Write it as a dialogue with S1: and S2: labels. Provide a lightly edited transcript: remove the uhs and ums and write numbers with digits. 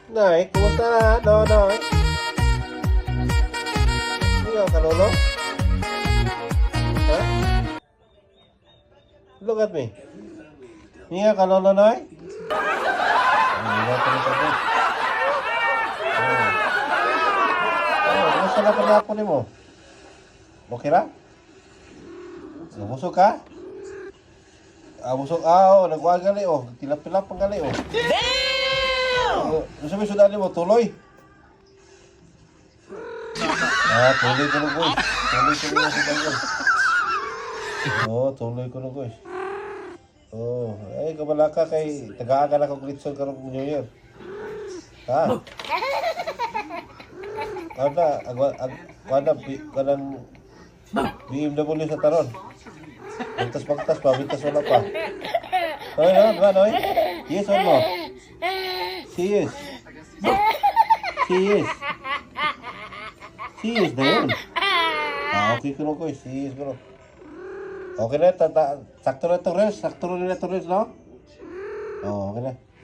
S1: Nay, kumusta na? Noy? Ikaw ka, Lolo? Ha? Look at me. Ikaw ka, Lolo, Noy? Ikaw ka, Lolo, kumusta na pala ni mo? Okay ra? Nabusog ka? Busog. Nagwag gali, Tilap-tilap ang gali, Ano sabi sudan mo? Tuloy? Tuloy ko na, guys. Tuloy ko na sudan ko. Tuloy ko na, guys. Ay, kabala ka kay taga-aga na kong glitson karong New Year. Ha? Kanang BMW sa taron. Pagtas, pabintas wala pa. Noy? Yes or no? Yes. Yes na yun. Okay ko na ko. Yes bro. Okay na, sakto na itong rest. Sakto na itong rest, no? Okay na.